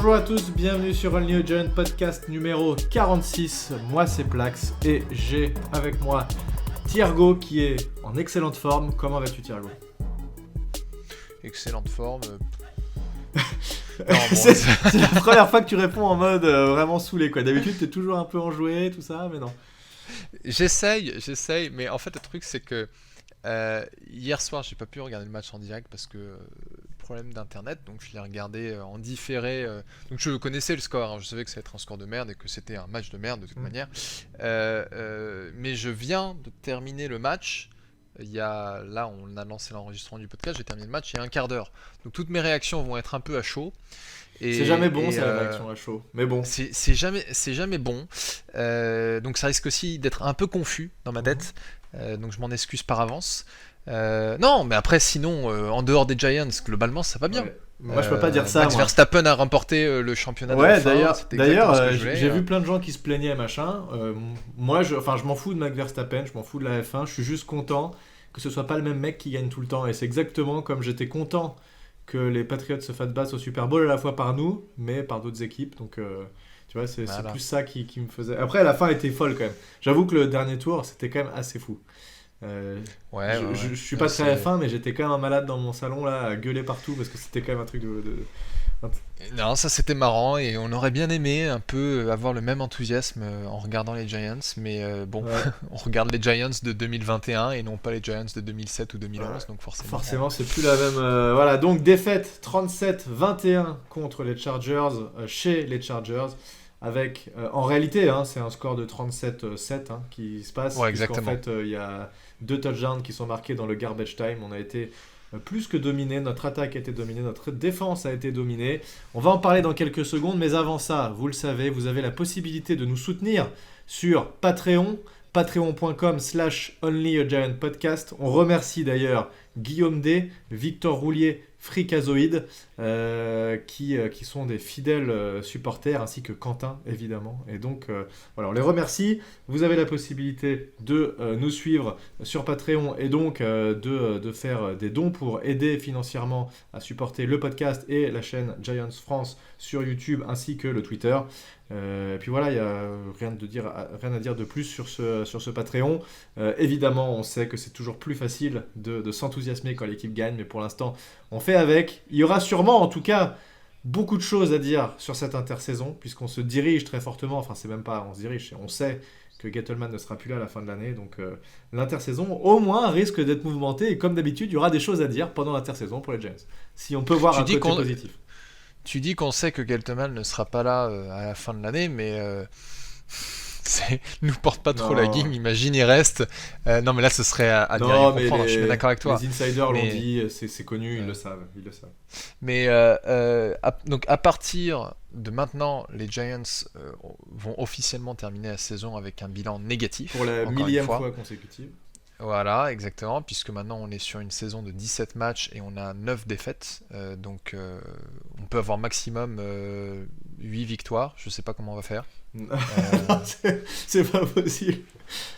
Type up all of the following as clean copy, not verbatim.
Bonjour à tous, bienvenue sur Only a Giant podcast numéro 46. Moi c'est Plax et j'ai avec moi Thiergo qui est en excellente forme. Comment vas-tu Thiergo ? Excellente forme. C'est la première fois que tu réponds en mode vraiment saoulé quoi. D'habitude t'es toujours un peu enjoué, tout ça, mais non. J'essaye, mais en fait le truc c'est que hier soir j'ai pas pu regarder le match en direct parce que problème d'internet, donc je l'ai regardé en différé. Donc je connaissais le score, hein, je savais que ça allait être un score de merde et que c'était un match de merde de toute manière. Mais je viens de terminer le match. Là, on a lancé l'enregistrement du podcast, j'ai terminé le match il y a un quart d'heure. Donc toutes mes réactions vont être un peu à chaud. C'est jamais bon, c'est la réaction à chaud. Mais bon. C'est jamais bon. Donc ça risque aussi d'être un peu confus dans ma tête. Donc je m'en excuse par avance. Non, mais après, sinon, en dehors des Giants, globalement, ça va bien. Ouais. Moi, je peux pas dire ça. Max Verstappen a remporté le championnat de la F1. D'ailleurs, j'ai vu plein de gens qui se plaignaient, machin. Moi, je m'en fous de Max Verstappen, je m'en fous de la F1. Je suis juste content que ce soit pas le même mec qui gagne tout le temps. Et c'est exactement comme j'étais content que les Patriots se fassent battre au Super Bowl à la fois par nous, mais par d'autres équipes. Donc, tu vois, c'est plus ça qui me faisait. Après, la fin était folle quand même. J'avoue que le dernier tour, c'était quand même assez fou. Je suis pas très F1, mais j'étais quand même un malade dans mon salon là, à gueuler partout parce que c'était quand même un truc de... Non, ça c'était marrant et on aurait bien aimé un peu avoir le même enthousiasme en regardant les Giants, mais bon, on regarde les Giants de 2021 et non pas les Giants de 2007 ou 2011, donc forcément c'est plus la même. Voilà, donc défaite 37-21 contre les Chargers, chez les Chargers. Avec, en réalité, c'est un score de 37-7 qui se passe. Ouais, exactement. En fait, il y a 2 touchdowns qui sont marqués dans le garbage time. On a été plus que dominé. Notre attaque a été dominée. Notre défense a été dominée. On va en parler dans quelques secondes. Mais avant ça, vous le savez, vous avez la possibilité de nous soutenir sur Patreon. Patreon.com/OnlyAGiantPodcast. On remercie d'ailleurs Guillaume D, Victor Roulier, Fricazoïde, qui sont des fidèles supporters, ainsi que Quentin, évidemment. Et donc, voilà, on les remercie. Vous avez la possibilité de nous suivre sur Patreon et donc de faire des dons pour aider financièrement à supporter le podcast et la chaîne Giants France sur YouTube, ainsi que le Twitter. Et puis voilà, il n'y a rien à dire de plus sur ce Patreon. Évidemment, on sait que c'est toujours plus facile de s'enthousiasmer quand l'équipe gagne, mais pour l'instant, on fait avec. Il y aura sûrement, en tout cas, beaucoup de choses à dire sur cette intersaison, puisqu'on se dirige très fortement, enfin c'est même pas on se dirige, on sait que Gettleman ne sera plus là à la fin de l'année, donc l'intersaison au moins risque d'être mouvementée, et comme d'habitude, il y aura des choses à dire pendant l'intersaison pour les Giants. Si on peut voir un côté positif. Tu dis qu'on sait que Gettleman ne sera pas là à la fin de l'année, mais nous porte pas trop la guigne. Imagine, il reste. Non, mais là, ce serait à dire et comprendre. Je suis d'accord avec toi. Les insiders l'ont dit, c'est connu, ils le savent. Mais donc, à partir de maintenant, les Giants vont officiellement terminer la saison avec un bilan négatif. Pour la millième fois consécutive. Voilà, exactement, puisque maintenant on est sur une saison de 17 matchs et on a 9 défaites, donc on peut avoir maximum 8 victoires, je sais pas comment on va faire. C'est pas possible.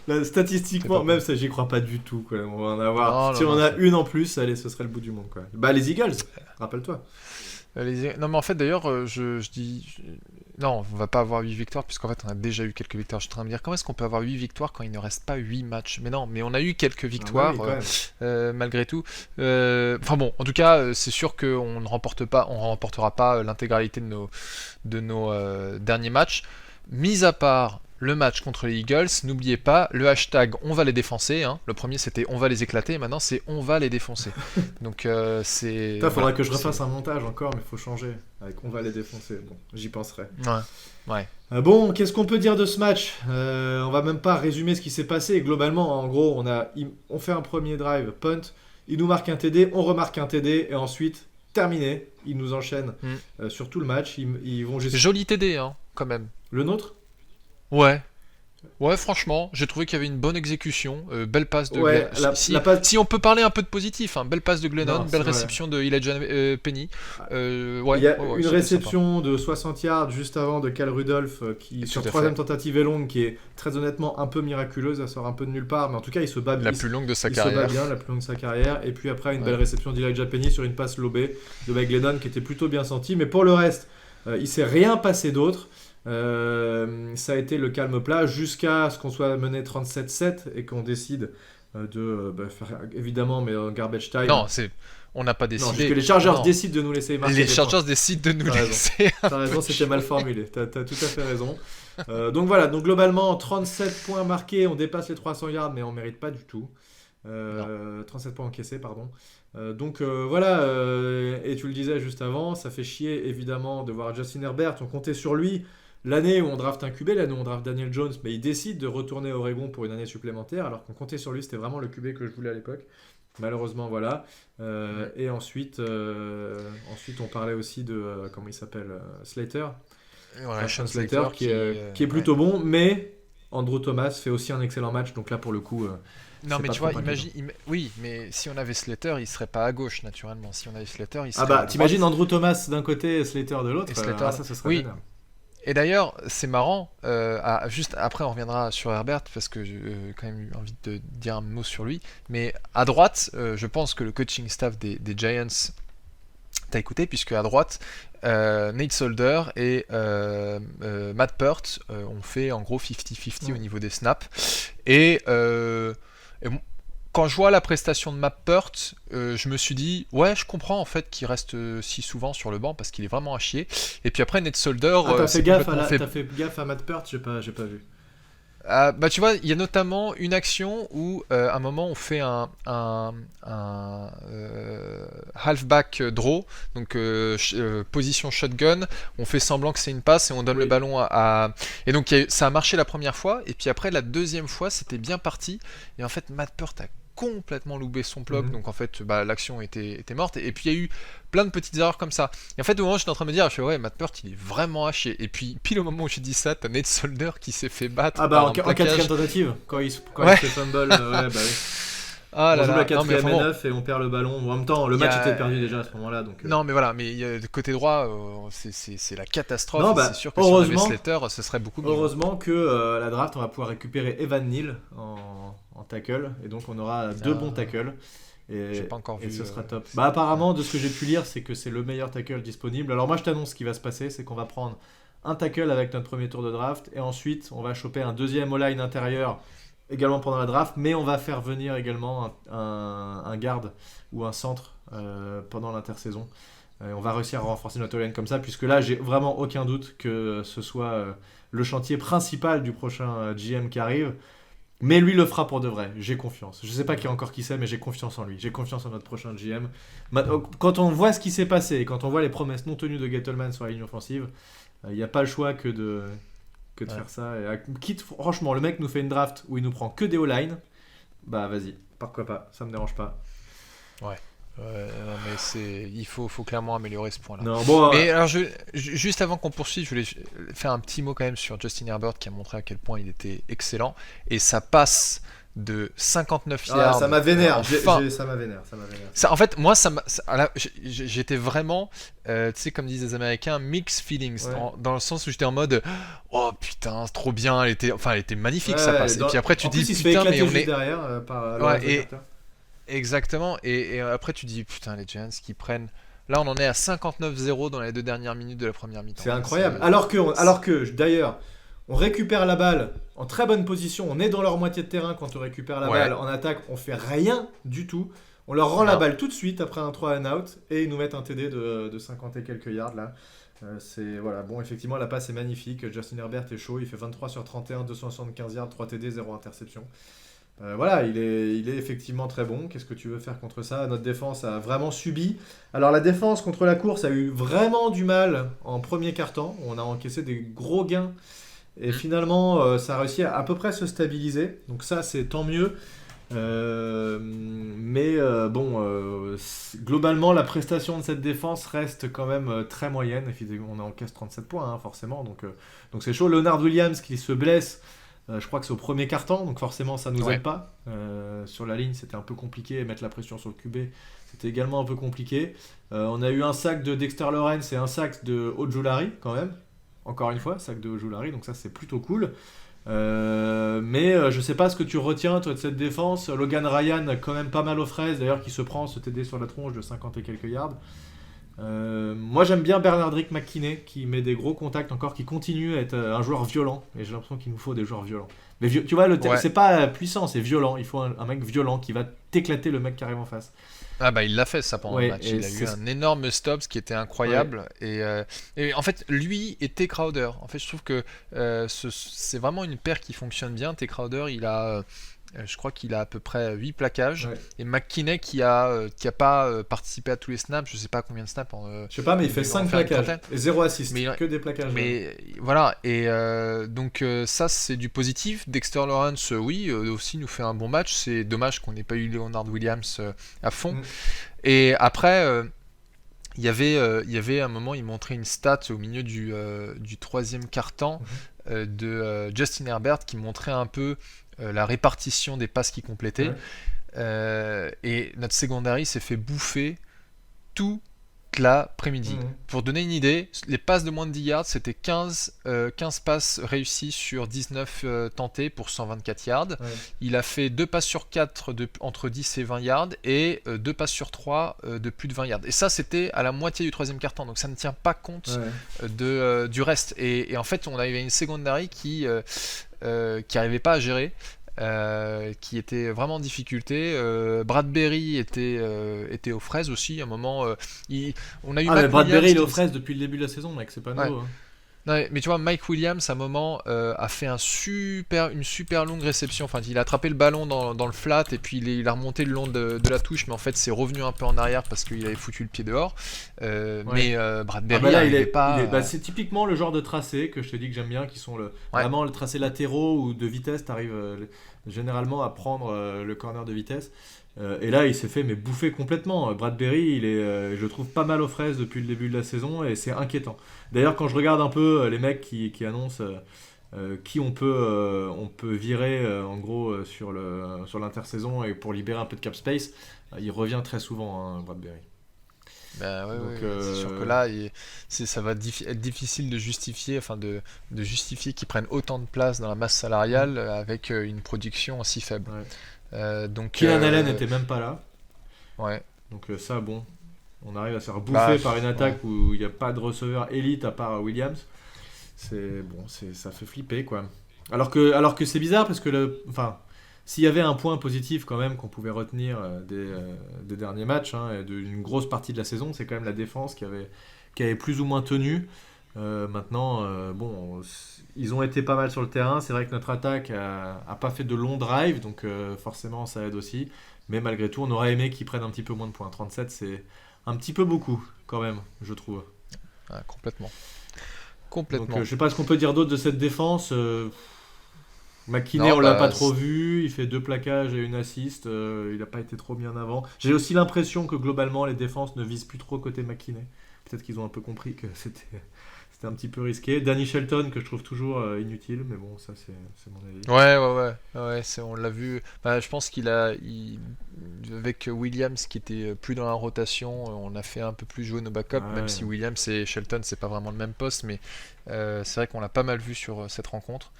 Là, statistiquement, même ça, j'y crois pas du tout. Quoi. On va en avoir. Si on a une en plus, allez, ce serait le bout du monde. Quoi. Bah, les Eagles, rappelle-toi. Non, mais en fait, d'ailleurs, je dis. Non, on va pas avoir 8 victoires, puisqu'en fait, on a déjà eu quelques victoires. Je suis en train de me dire, comment est-ce qu'on peut avoir 8 victoires quand il ne reste pas 8 matchs ? Mais non, mais on a eu quelques victoires, malgré tout. Enfin bon, en tout cas, c'est sûr qu'on ne remportera pas l'intégralité de nos derniers matchs. Mis à part le match contre les Eagles, n'oubliez pas le hashtag on va les défoncer. Le premier c'était on va les éclater, et maintenant c'est on va les défoncer. Donc c'est. Il faudra que je refasse un montage encore, mais il faut changer. Avec on va les défoncer. Bon, j'y penserai. Ouais. Bon, qu'est-ce qu'on peut dire de ce match ? On va même pas résumer ce qui s'est passé. Globalement, en gros, on fait un premier drive, punt, il nous marque un TD, on remarque un TD, et ensuite, terminé, ils nous enchaînent sur tout le match. Ils vont juste... Joli TD, quand même. Le nôtre ? Ouais, franchement, j'ai trouvé qu'il y avait une bonne exécution, belle passe de si on peut parler un peu de positif, belle passe de Glennon, belle réception de Elijah Penny. Il y a une réception de 60 yards juste avant de Cal Rudolph qui sur troisième tentative et longue, qui est très honnêtement un peu miraculeuse, elle sort un peu de nulle part, mais en tout cas il se bat bien. La plus longue de sa carrière. Il se bat bien, la plus longue de sa carrière, et puis après une belle réception d'Elijah Penny sur une passe lobée de Mike Glennon qui était plutôt bien sentie, mais pour le reste, Il s'est rien passé d'autre. Ça a été le calme plat jusqu'à ce qu'on soit mené 37-7 et qu'on décide de faire évidemment mais garbage time. Non, on n'a pas Non, décidé. juste que les Chargers Non. décident de nous laisser marquer Les des Chargers points. décident de nous T'as raison. laisser. T'as raison, c'était mal formulé. T'as tout à fait raison. Donc voilà, donc globalement 37 points marqués, on dépasse les 300 yards mais on mérite pas du tout. 37 points encaissés, pardon. Voilà, et tu le disais juste avant, ça fait chier évidemment de voir Justin Herbert. On comptait sur lui l'année où on draft un QB, l'année où on draft Daniel Jones, mais il décide de retourner à Oregon pour une année supplémentaire, alors qu'on comptait sur lui, c'était vraiment le QB que je voulais à l'époque. Malheureusement, voilà. Et ensuite, on parlait aussi de comment il s'appelle, Slater. Ouais, Sean Sean Slater qui est plutôt bon, mais Andrew Thomas fait aussi un excellent match, donc là pour le coup. Non, c'est mais pas tu vois, trop inquiétant. oui, mais si on avait Slater, il serait pas à gauche naturellement. Si on avait Slater, il serait Ah bah, à t'imagines droite. Andrew Thomas d'un côté et Slater de l'autre, Et Slater, ça ce serait oui. vénère. Et d'ailleurs, c'est marrant. Juste après, on reviendra sur Herbert parce que j'ai quand même eu envie de dire un mot sur lui. Mais à droite, je pense que le coaching staff des Giants t'a écouté, puisque à droite, Nate Solder et Matt Peart ont fait en gros 50-50 au niveau des snaps. Et quand je vois la prestation de Matt Peart, je me suis dit, ouais, je comprends en fait qu'il reste si souvent sur le banc parce qu'il est vraiment à chier. Et puis après, Nate Solder, T'as c'est fait gaffe complètement fait. t'as fait gaffe à Matt Peart, j'ai pas vu. Bah tu vois, il y a notamment une action où à un moment on fait un halfback draw, donc position shotgun, on fait semblant que c'est une passe et on donne le Oui. ballon Et donc ça a marché la première fois, et puis après la deuxième fois c'était bien parti, et en fait Matt Peart a complètement loupé son bloc, Mhm. donc en fait bah, l'action était morte, et puis il y a eu plein de petites erreurs comme ça. Et en fait au moment où j'étais en train de me dire, je fais ouais, Matt Peart il est vraiment haché, et puis pile au moment où j'ai dit ça, t'as Nate Solder qui s'est fait battre Ah bah par en un quatrième plaquage. tentative, quand il se Ouais. fait fumble, ouais, bah oui. Ah On là joue la là, non mais quatrième enfin et bon, 9 et on perd le ballon. En même temps, le il y match était a... perdu déjà à ce moment-là, donc. Non mais voilà, mais de côté droit, c'est la catastrophe, Non, et c'est bah sûr que si on avait heureusement, Slater, ce serait beaucoup mieux. heureusement que la draft, on va pouvoir récupérer Evan Neal en tackle, et donc on aura deux bons tackles. J'ai pas encore Et vu. ce sera top. Bah apparemment, de ce que j'ai pu lire, c'est que c'est le meilleur tackle disponible. Alors moi, je t'annonce ce qui va se passer, c'est qu'on va prendre un tackle avec notre premier tour de draft, et ensuite, on va choper un deuxième all-line intérieur également pendant la draft, mais on va faire venir également un garde ou un centre pendant l'intersaison. On va réussir à renforcer notre all-line comme ça, puisque là, j'ai vraiment aucun doute que ce soit le chantier principal du prochain GM qui arrive. Mais lui le fera pour de vrai, j'ai confiance. Je sais pas qui c'est, mais j'ai confiance en lui. J'ai confiance en notre prochain GM. Quand on voit ce qui s'est passé, et quand on voit les promesses non tenues de Gettleman sur la ligne offensive, il n'y a pas le choix que de Ouais. faire ça. Quitte, franchement, le mec nous fait une draft où il nous prend que des O-line, bah vas-y, pourquoi pas, ça me dérange pas. Ouais. Non, mais il faut clairement améliorer ce point-là. Non, bon, Mais alors, juste avant qu'on poursuive, je voulais faire un petit mot quand même sur Justin Herbert qui a montré à quel point il était excellent. Et ça passe de 59 yards. ça m'a vénère, Enfin, ça m'a vénère. en fait, moi, j'étais vraiment, tu sais, comme disent les Américains, mixed feelings, Ouais. dans le sens où j'étais en mode, oh putain, c'est trop bien, elle était magnifique Ouais, sa passe. Et puis après, tu en dis, plus, il se fait putain, mais éclater on juste est. derrière par Ouais, Lawrence Carter. exactement. Et après, tu dis, putain, les Giants qui prennent. Là, on en est à 59-0 dans les 2 dernières minutes de la première mi-temps. C'est incroyable. Alors que, d'ailleurs, on récupère la balle en très bonne position, on est dans leur moitié de terrain quand on récupère la Ouais. balle en attaque, on fait rien du tout. On leur rend la Non. balle tout de suite après un 3 and out et ils nous mettent un TD de 50 et quelques yards là. Voilà, bon, effectivement, la passe est magnifique. Justin Herbert est chaud, il fait 23 sur 31, 275 yards, 3 TD, 0 interception. Voilà, il est effectivement très bon. Qu'est-ce que tu veux faire contre ça? Notre défense a vraiment subi. Alors la défense contre la course a eu vraiment du mal en premier quart-temps. On a encaissé des gros gains. Et finalement, ça a réussi à peu près se stabiliser. Donc ça, c'est tant mieux. Globalement, la prestation de cette défense reste quand même très moyenne. On encaisse 37 points, hein, forcément. Donc c'est chaud. Leonard Williams qui se blesse. Je crois que c'est au premier quart-temps, donc forcément ça nous aide pas. Sur la ligne, c'était un peu compliqué. Mettre la pression sur le QB, c'était également un peu compliqué. On a eu un sac de Dexter Lawrence et un sac de Ojulari quand même. Encore une fois, sac de Ojulari, donc ça c'est plutôt cool. Mais je sais pas ce que tu retiens toi de cette défense. Logan Ryan quand même pas mal aux fraises, d'ailleurs qui se prend ce TD sur la tronche de 50 et quelques yards. Moi j'aime bien Bernardrick McKinney qui met des gros contacts encore, qui continue à être un joueur violent, et j'ai l'impression qu'il nous faut des joueurs violents. Mais tu vois, c'est pas puissant, c'est violent, il faut un mec violent qui va t'éclater le mec qui arrive en face. Ah bah il l'a fait ça pendant le match, il a eu un énorme stop, ce qui était incroyable, et en fait lui et T. Crowder, en fait je trouve que c'est vraiment une paire qui fonctionne bien. T. Crowder il a... je crois qu'il a à peu près 8 plaquages. Et McKinney qui a pas participé à tous les snaps, je sais pas combien de snaps. Je sais pas, mais il fait 5 plaquages et 0 assist, que des plaquages. Mais voilà, et donc ça c'est du positif. Dexter Lawrence, oui, aussi nous fait un bon match. C'est dommage qu'on n'ait pas eu Leonard Williams à fond. Et après... il y avait un moment, il montrait une stat au milieu du troisième quart-temps de Justin Herbert qui montrait un peu la répartition des passes qu'il complétait. Et notre secondary s'est fait bouffer toute l'après-midi. Pour donner une idée, les passes de moins de 10 yards, c'était 15 passes réussies sur 19 tentées pour 124 yards. Il a fait 2 passes sur 4 entre 10 et 20 yards et 2 passes sur 3 de plus de 20 yards. Et ça, c'était à la moitié du troisième quart-temps. Donc ça ne tient pas compte du reste. Et en fait, on avait une secondary qui n'arrivait pas à gérer. Qui était vraiment en difficulté. Bradbury était aux fraises aussi à un moment. On a eu mais Bradbury il est aux fraises depuis le début de la saison, mec, c'est pas nouveau. Non, mais tu vois, Mike Williams à un moment a fait une super longue réception. Enfin, il a attrapé le ballon dans le flat et puis il a remonté le long de la touche, mais en fait c'est revenu un peu en arrière parce qu'il avait foutu le pied dehors. Mais Bradbury c'est typiquement le genre de tracé que je te dis que j'aime bien, qui sont vraiment le tracé latéraux ou de vitesse. T'arrives généralement à prendre le corner de vitesse. Et là il s'est fait bouffer complètement. Bradbury il est je trouve pas mal aux fraises depuis le début de la saison et c'est inquiétant. D'ailleurs quand je regarde un peu les mecs qui annoncent qui on peut virer en gros sur l'intersaison et pour libérer un peu de cap space, il revient très souvent, Bradbury. C'est sûr que là ça va être difficile de justifier qu'ils prennent autant de place dans la masse salariale avec une production aussi faible. Keenan Allen n'était même pas là. Donc ça, bon, on arrive à se faire bouffer par une attaque où il n'y a pas de receveur élite à part Williams. Ça fait flipper quoi. Alors que c'est bizarre parce que s'il y avait un point positif quand même qu'on pouvait retenir des derniers matchs et d'une grosse partie de la saison, c'est quand même la défense qui avait plus ou moins tenu. Maintenant, ils ont été pas mal sur le terrain. C'est vrai que notre attaque a pas fait de long drive, donc forcément ça aide aussi. Mais malgré tout, on aurait aimé qu'ils prennent un petit peu moins de points. 37, c'est un petit peu beaucoup quand même, je trouve. Complètement. Donc, je sais pas ce qu'on peut dire d'autre de cette défense. McKinney, on l'a pas trop vu. Il fait 2 plaquages et une assist. Il n'a pas été trop mis en avant. J'ai aussi l'impression que globalement, les défenses ne visent plus trop côté McKinney. Peut-être qu'ils ont un peu compris que c'était un petit peu risqué. Danny Shelton, que je trouve toujours inutile, mais bon, ça c'est mon avis. Ouais, on l'a vu. Je pense avec Williams qui était plus dans la rotation, on a fait un peu plus jouer nos backups, même si Williams et Shelton c'est pas vraiment le même poste, mais c'est vrai qu'on l'a pas mal vu sur cette rencontre.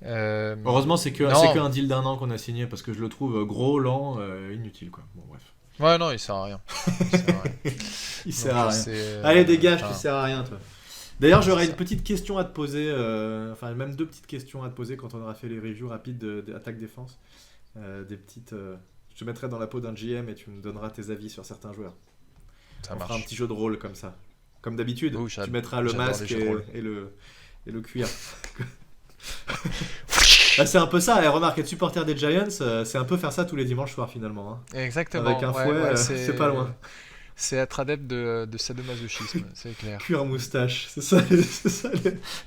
Heureusement, c'est qu'un deal d'1 an qu'on a signé, parce que je le trouve gros, lent, inutile quoi. Bon bref. Ouais, non, il sert à rien. Il sert à rien. Allez, dégage, tu sers à rien, toi. D'ailleurs, j'aurais une petite question à te poser, même 2 petites questions à te poser quand on aura fait les reviews rapides d'attaque-défense. Je te mettrai dans la peau d'un GM et tu me donneras tes avis sur certains joueurs. Ça on marche. fera un petit jeu de rôle comme ça. Comme d'habitude, tu mettras le masque et le cuir. C'est un peu ça, remarque, être supporter des Giants, c'est un peu faire ça tous les dimanches soirs finalement. Exactement. Avec un fouet, c'est pas loin. C'est être adepte de sadomasochisme, c'est clair. Cuir moustache, c'est ça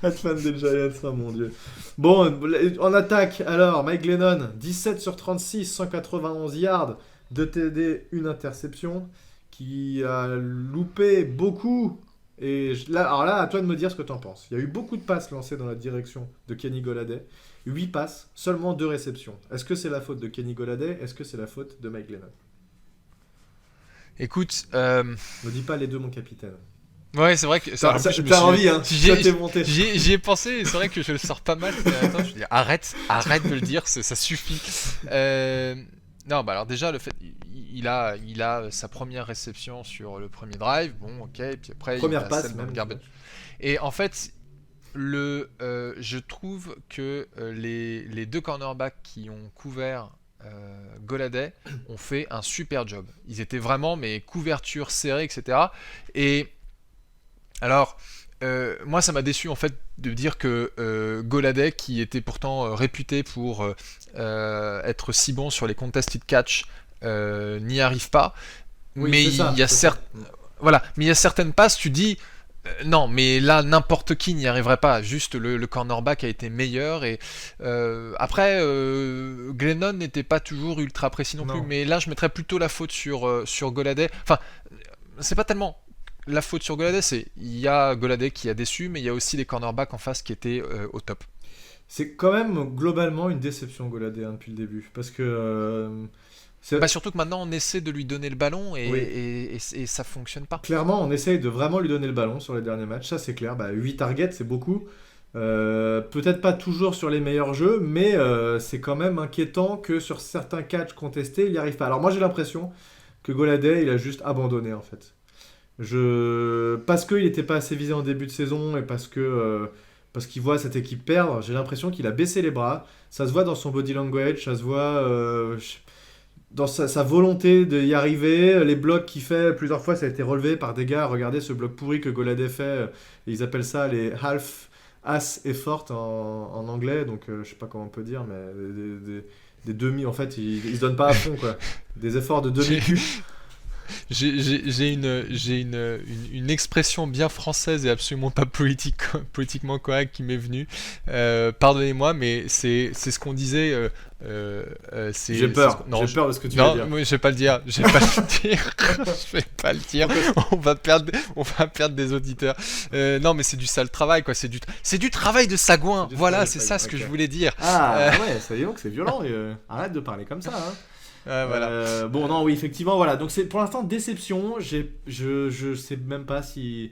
être fan des Giants, oh mon dieu. Bon, en attaque, alors, Mike Glennon, 17 sur 36, 191 yards, 2 TD, 1 interception, qui a loupé beaucoup. Et alors là, à toi de me dire ce que t'en penses. Il y a eu beaucoup de passes lancées dans la direction de Kenny Golladay. 8 passes, seulement 2 réceptions. Est-ce que c'est la faute de Kenny Golladay ? Est-ce que c'est la faute de Mike Glennon ? Écoute, ne dis pas les deux, mon capitaine. Ouais, c'est vrai que t'as envie, hein. J'y ai pensé, et c'est vrai que je le sors pas mal. Attends, je veux dire, arrête de le dire, ça suffit. Non, alors déjà le fait, il a sa première réception sur le premier drive, bon ok, et puis après il Première a passe celle dans le même. garbage. Et en fait, je trouve que les deux cornerbacks qui ont couvert Golladay ont fait un super job. Ils étaient vraiment, mais couverture serrée, etc. Et alors, moi, ça m'a déçu en fait de dire que Golladay, qui était pourtant réputé pour être si bon sur les contested catch, n'y arrive pas. Oui, Mais c'est il ça, y a c'est ça. voilà, mais il y a certaines passes, tu dis non, mais là n'importe qui n'y arriverait pas. Juste le cornerback a été meilleur et après Glennon n'était pas toujours ultra précis non plus. Non. Mais là, je mettrais plutôt la faute sur Golladay. Enfin, c'est pas tellement la faute sur Golladay, c'est il y a Golladay qui a déçu, mais il y a aussi les cornerbacks en face qui étaient au top. C'est quand même globalement une déception Golladay depuis le début. Parce que. Bah surtout que maintenant on essaie de lui donner le ballon Oui. et ça fonctionne pas. Clairement, on essaye de vraiment lui donner le ballon sur les derniers matchs, ça c'est clair. 8 targets, c'est beaucoup. Peut-être pas toujours sur les meilleurs jeux, mais c'est quand même inquiétant que sur certains catchs contestés, il n'y arrive pas. Alors moi j'ai l'impression que Golladay, il a juste abandonné en fait. Parce qu'il n'était pas assez visé en début de saison et parce qu'il voit cette équipe perdre, j'ai l'impression qu'il a baissé les bras. Ça se voit dans son body language, ça se voit dans sa volonté d'y arriver. Les blocs qu'il fait, plusieurs fois, ça a été relevé par des gars. Regardez ce bloc pourri que Golladay fait. Ils appellent ça les half ass effort en anglais. Donc, je sais pas comment on peut dire, mais des demi. En fait, ils se donnent pas à fond, quoi. Des efforts de demi-cul. J'ai une expression bien française et absolument pas politiquement correcte qui m'est venue. Pardonnez-moi, mais c'est ce qu'on disait. J'ai peur. Non, J'ai peur de ce que tu vas dire. non, moi, je vais pas le dire. Je vais pas le dire. Je vais pas le dire. On va perdre des auditeurs. Non, mais c'est du sale travail, quoi. C'est du travail de sagouin. Voilà, c'est ça ce que je voulais dire. Ah ouais, ça y est, donc c'est violent. Arrête de parler comme ça. Hein. Voilà. Bon, non, oui, effectivement, voilà. Donc, c'est pour l'instant déception. Je sais même pas s'il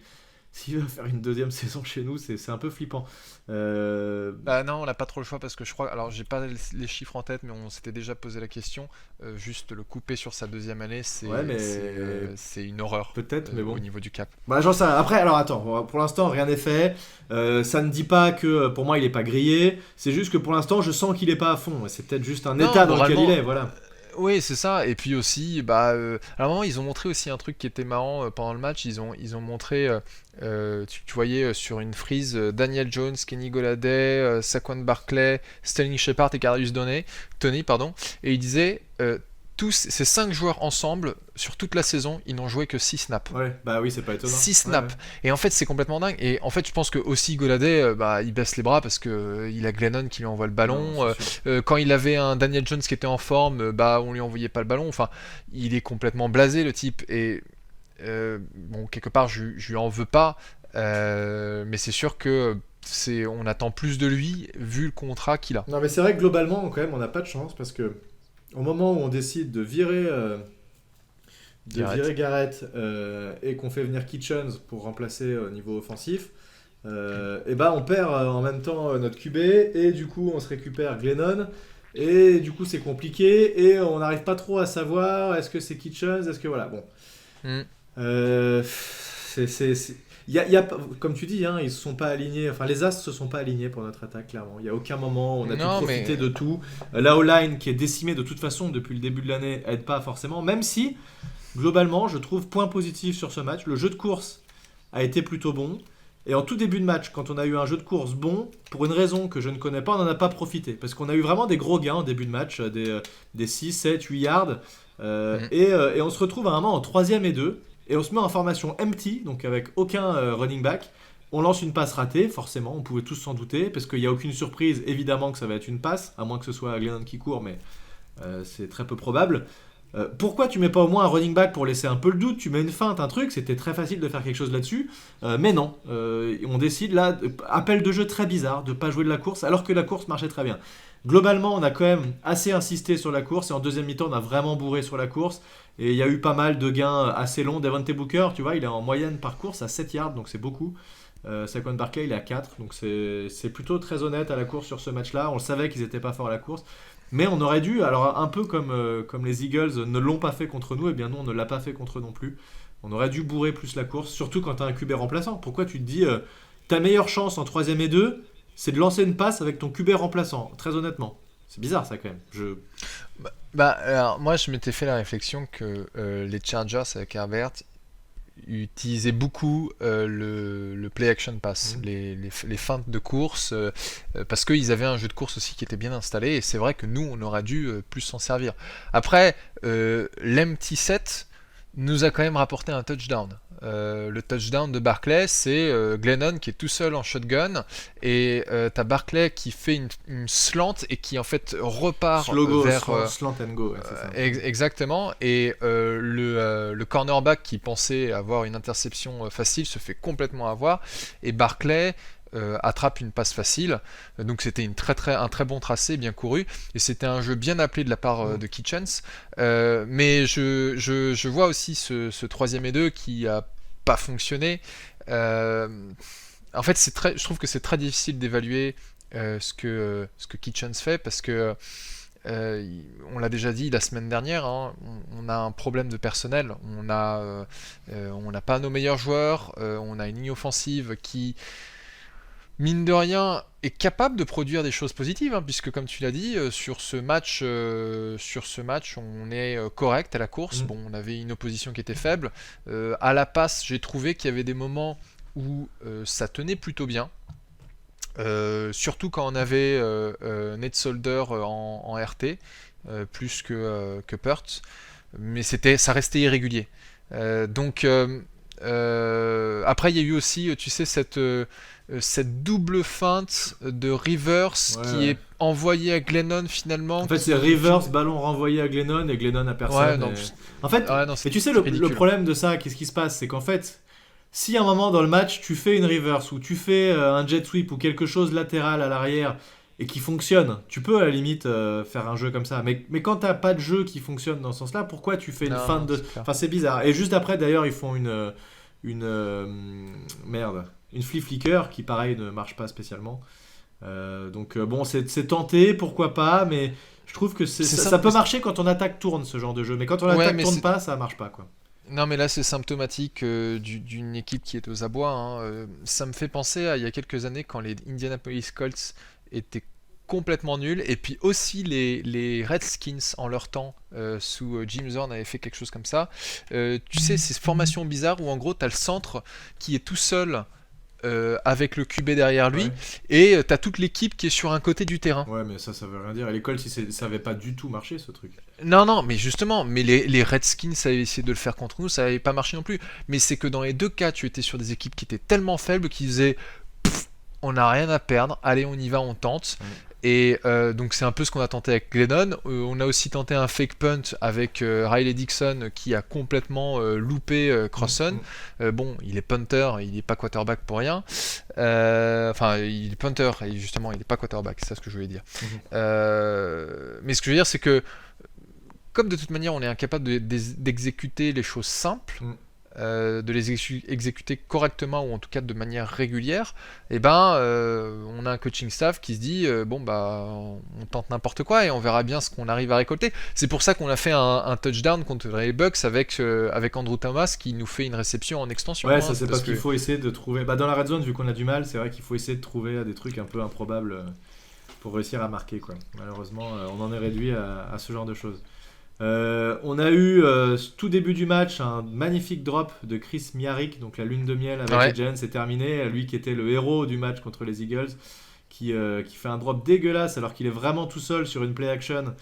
va faire une deuxième saison chez nous. C'est un peu flippant. Bah non, on n'a pas trop le choix parce que je crois. Alors, j'ai pas les chiffres en tête, mais on s'était déjà posé la question. Juste le couper sur sa deuxième année, Ouais, mais c'est une horreur peut-être, mais bon. au niveau du cap. Bah, j'en sais rien. Après, alors attends, pour l'instant, rien n'est fait. Ça ne dit pas que pour moi, il est pas grillé. C'est juste que pour l'instant, je sens qu'il est pas à fond. C'est peut-être juste un Non, état dans lequel moralement, il est, voilà. oui, c'est ça. Et puis aussi, à un moment, ils ont montré aussi un truc qui était marrant pendant le match. Ils ont montré, tu voyais sur une frise Daniel Jones, Kenny Golladay, Saquon Barkley, Sterling Shepard et Tony, pardon. Et ils disaient tous ces 5 joueurs ensemble sur toute la saison, ils n'ont joué que 6 snaps. Ouais, bah oui, c'est pas étonnant. 6 Ouais, snaps. Et en fait, c'est complètement dingue. Et en fait, je pense que aussi Golladay, il baisse les bras parce que il a Glennon qui lui envoie le ballon. Non, c'est sûr. Quand il avait un Daniel Jones qui était en forme, on lui envoyait pas le ballon. Enfin, il est complètement blasé le type. Et bon, quelque part, je lui en veux pas. Mais c'est sûr que on attend plus de lui vu le contrat qu'il a. Non, mais c'est vrai que globalement, quand même, on n'a pas de chance parce que au moment où on décide de virer Garrett et qu'on fait venir Kitchens pour remplacer au niveau offensif, et ben on perd en même temps notre QB et du coup on se récupère Glennon et du coup c'est compliqué et on n'arrive pas trop à savoir est-ce que c'est Kitchens, est-ce que voilà bon. Mm. Il y a, comme tu dis, hein, ils se sont pas alignés. Enfin, les As se sont pas alignés pour notre attaque, clairement. Il y a aucun moment où on a pu profiter de tout. La O-line qui est décimée de toute façon depuis le début de l'année aide pas forcément. Même si, globalement, je trouve point positif sur ce match. Le jeu de course a été plutôt bon. Et en tout début de match, quand on a eu un jeu de course bon, pour une raison que je ne connais pas, on n'en a pas profité. Parce qu'on a eu vraiment des gros gains en début de match, des 6, 7, 8 yards. Et on se retrouve à un moment en 3ème et 2. Et on se met en formation empty, donc avec aucun running back. On lance une passe ratée, forcément, on pouvait tous s'en douter, parce qu'il n'y a aucune surprise, évidemment que ça va être une passe, à moins que ce soit Glennon qui court, mais c'est très peu probable. Pourquoi tu mets pas au moins un running back pour laisser un peu le doute? Tu mets une feinte, un truc, c'était très facile de faire quelque chose là-dessus. Mais non, on décide là, appel de jeu très bizarre, de pas jouer de la course, alors que la course marchait très bien. Globalement, on a quand même assez insisté sur la course, et en deuxième mi-temps, on a vraiment bourré sur la course. Et il y a eu pas mal de gains assez longs. Devontae Booker, tu vois, il est en moyenne par course à 7 yards, donc c'est beaucoup. Saquon Barkley, il est à 4, donc c'est plutôt très honnête à la course sur ce match-là. On le savait qu'ils n'étaient pas forts à la course. Mais on aurait dû, alors un peu comme les Eagles ne l'ont pas fait contre nous, et bien nous on ne l'a pas fait contre eux non plus. On aurait dû bourrer plus la course, surtout quand tu as un QB remplaçant. Pourquoi tu te dis, ta meilleure chance en 3ème et 2, c'est de lancer une passe avec ton QB remplaçant, très honnêtement. C'est bizarre ça quand même. Alors, moi je m'étais fait la réflexion que les Chargers avec Herbert utilisaient beaucoup le play action pass, les feintes de course, parce qu'ils avaient un jeu de course aussi qui était bien installé, et c'est vrai que nous on aurait dû plus s'en servir. Après, l'empty set nous a quand même rapporté un touchdown. Le touchdown de Barkley, c'est Glennon qui est tout seul en shotgun, et t'as Barkley qui fait une slant et qui en fait repart vers slant and go, ouais, c'est ça. Exactement, et le cornerback qui pensait avoir une interception facile se fait complètement avoir, et Barkley attrape une passe facile. Donc c'était un très bon tracé, bien couru, et c'était un jeu bien appelé de la part de Kitchens. Mais je vois aussi ce 3ème et 2 qui a pas fonctionné. En fait, je trouve que c'est très difficile d'évaluer ce que Kitchens fait, parce que on l'a déjà dit la semaine dernière, hein, on a un problème de personnel. On n'a pas nos meilleurs joueurs, on a une ligne offensive qui, mine de rien, est capable de produire des choses positives, hein, puisque comme tu l'as dit, sur ce match, on est correct à la course. Bon, on avait une opposition qui était faible. À la passe, j'ai trouvé qu'il y avait des moments où ça tenait plutôt bien. Surtout quand on avait Nate Solder en RT, plus que Peart. Mais ça restait irrégulier. Donc après, il y a eu aussi, tu sais, cette double feinte de Rivers qui est envoyée à Glennon finalement. En fait, c'est Rivers, ballon renvoyé à Glennon, et Glennon à personne. En fait, et tu sais, le problème de ça, qu'est-ce qui se passe, c'est qu'en fait, si à un moment dans le match, tu fais une reverse ou tu fais un jet sweep ou quelque chose latéral à l'arrière et qui fonctionne, tu peux à la limite faire un jeu comme ça. Mais quand t'as pas de jeu qui fenctionne dans ce sens-là, pourquoi tu fais une feinte de... Enfin, c'est bizarre. Et juste après, d'ailleurs, ils font une flea flicker qui, pareil, ne marche pas spécialement. Donc bon, c'est tenté, pourquoi pas, mais je trouve que ça peut marcher quand ton attaque tourne, ce genre de jeu. Mais quand ton attaque tourne pas, ça marche pas, quoi. Non, mais là c'est symptomatique d'une équipe qui est aux abois, hein. Ça me fait penser à il y a quelques années quand les Indianapolis Colts étaient complètement nuls, et puis aussi les Redskins en leur temps sous Jim Zorn avaient fait quelque chose comme ça. Tu sais, ces formations bizarres où en gros t'as le centre qui est tout seul avec le QB derrière lui, et t'as toute l'équipe qui est sur un côté du terrain. Ouais, mais ça veut rien dire. Et les Colts, ça avait pas du tout marché, ce truc. Non, mais justement, les Redskins avaient essayé de le faire contre nous, ça n'avait pas marché non plus. Mais c'est que dans les deux cas, tu étais sur des équipes qui étaient tellement faibles qu'ils disaient on n'a rien à perdre, allez, on y va, on tente. Et donc c'est un peu ce qu'on a tenté avec Glennon. On a aussi tenté un fake punt avec Riley Dixon qui a complètement loupé Crosson. Bon, il est punter, il n'est pas quarterback pour rien. Enfin, il est punter et justement il n'est pas quarterback, c'est ça ce que je voulais dire. Mais ce que je veux dire, c'est que comme de toute manière on est incapable d'exécuter les choses simples, de les exécuter correctement ou en tout cas de manière régulière, et on a un coaching staff qui se dit on tente n'importe quoi et on verra bien ce qu'on arrive à récolter. C'est pour ça qu'on a fait un touchdown contre les Bucks avec Andrew Thomas qui nous fait une réception en extension. Ouais, ça c'est parce qu'il faut essayer de trouver dans la red zone, vu qu'on a du mal, c'est vrai qu'il faut essayer de trouver des trucs un peu improbables pour réussir à marquer, quoi. Malheureusement on en est réduit à ce genre de choses. On a eu tout début du match un magnifique drop de Chris Miaric, donc la lune de miel avec les Giants est terminée, lui qui était le héros du match contre les Eagles, qui fait un drop dégueulasse alors qu'il est vraiment tout seul sur une play action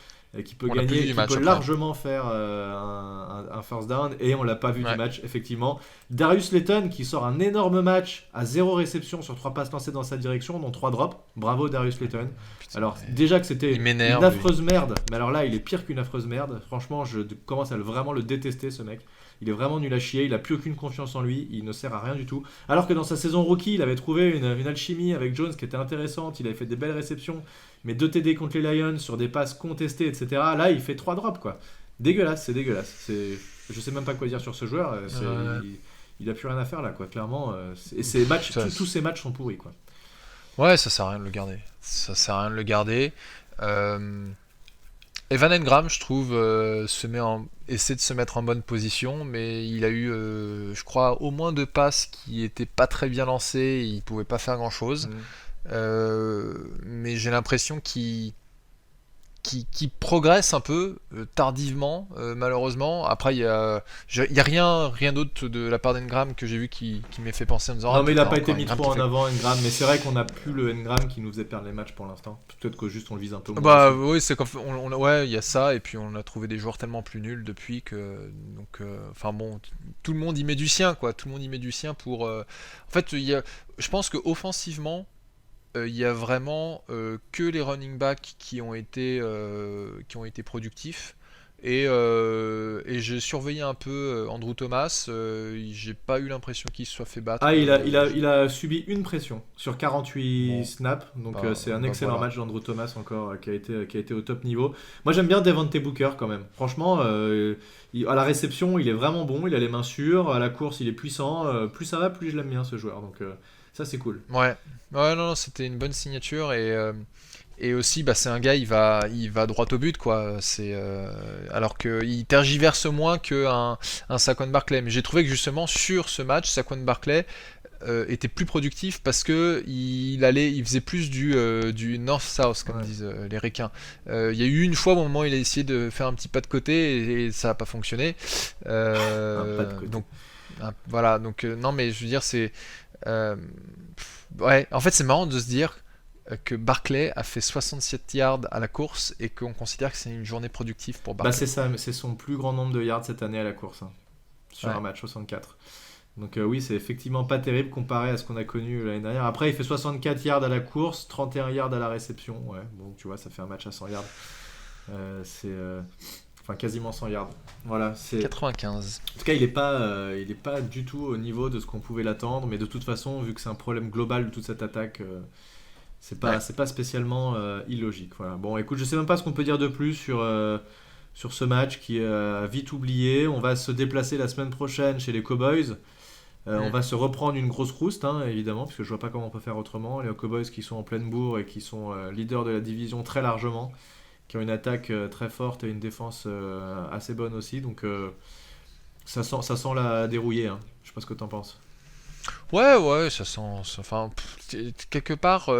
qui peut gagner, qui peut largement faire un first down, et on l'a pas vu du match, effectivement. Darius Slayton qui sort un énorme match à 0 réception sur 3 passes lancées dans sa direction, dont 3 drops. Bravo Darius Slayton. Alors déjà que c'était une affreuse merde, mais alors là il est pire qu'une affreuse merde. Franchement, je commence à vraiment le détester, ce mec. Il est vraiment nul à chier, il a plus aucune confiance en lui, il ne sert à rien du tout. Alors que dans sa saison rookie, il avait trouvé une alchimie avec Jones qui était intéressante, il avait fait des belles réceptions, mais 2 TD contre les Lions sur des passes contestées, etc. Là, il fait 3 drops, quoi. Dégueulasse, c'est dégueulasse. Je sais même pas quoi dire sur ce joueur. Il a plus rien à faire là, quoi. Clairement, et tous ces matchs sont pourris, quoi. Ouais, ça sert à rien de le garder. Evan Engram, je trouve, essaie de se mettre en bonne position, mais il a eu, je crois, au moins 2 passes qui étaient pas très bien lancées, et il pouvait pas faire grand-chose. Mm. Mais j'ai l'impression qu'il progresse un peu tardivement, malheureusement. Après, il y a rien d'autre de la part d'Engram que j'ai vu qui m'ait fait penser en disant Non, mais il a pas été encore mis Engram trop qui en fait. avant, Engram. Mais c'est vrai qu'on a plus le Engram qui nous faisait perdre les matchs pour l'instant. Peut-être que juste on le vise un peu moins Bah aussi. oui, c'est ouais, il y a ça, et puis on a trouvé des joueurs tellement plus nuls depuis que donc enfin bon, tout le monde y met du sien quoi, tout le monde y met du sien pour en fait, je pense que offensivement, il y a vraiment que les running backs qui ont été productifs. Et j'ai surveillé un peu Andrew Thomas. J'ai pas eu l'impression qu'il se soit fait battre. Ah, il a subi une pression sur 48 Bon, snaps, donc c'est un bah excellent voilà. match d'Andrew Thomas encore qui a été au top niveau. Moi j'aime bien Devontae Booker quand même. Franchement, à la réception il est vraiment bon, il a les mains sûres, à la course il est puissant. Plus ça va, plus je l'aime bien ce joueur, donc ça c'est cool. Ouais. Ouais, non, non, c'était une bonne signature et aussi bah c'est un gars il va droit au but quoi. Alors que il tergiverse moins que un Saquon Barkley. Mais j'ai trouvé que justement sur ce match, Saquon Barkley était plus productif parce que il faisait plus du north-south comme Ouais. disent les Ricains. Il y a eu une fois au moment où il a essayé de faire un petit pas de côté et ça n'a pas fonctionné. Un pas de côté. Donc voilà, donc non mais je veux dire euh, ouais, en fait c'est marrant de se dire que Barclay a fait 67 yards à la course et qu'on considère que c'est une journée productive pour Bah Barclay. c'est ça, mais c'est son plus grand nombre de yards cette année à la course, hein, sur un Ouais. match 64. Donc oui, c'est effectivement pas terrible comparé à ce qu'on a connu l'année dernière. Après, il fait 64 yards à la course, 31 yards à la réception. Ouais, bon, tu vois, ça fait un match à 100 yards. Enfin, quasiment 100 yards. Voilà, c'est. 95. En tout cas, il est pas du tout au niveau de ce qu'on pouvait l'attendre. Mais de toute façon, vu que c'est un problème global de toute cette attaque, Ouais. c'est pas spécialement illogique. Voilà. Bon, écoute, je sais même pas ce qu'on peut dire de plus sur ce match qui est vite oublié. On va se déplacer la semaine prochaine chez les Cowboys. On Mm. va se reprendre une grosse rouste, hein, évidemment, parce que je vois pas comment on peut faire autrement. Les Cowboys qui sont en pleine bourre et qui sont leaders de la division très largement, qui ont une attaque très forte et une défense assez bonne aussi. Donc ça sent la dérouiller. Hein. Je sais pas ce que t'en penses. Ouais, ouais, enfin, quelque part,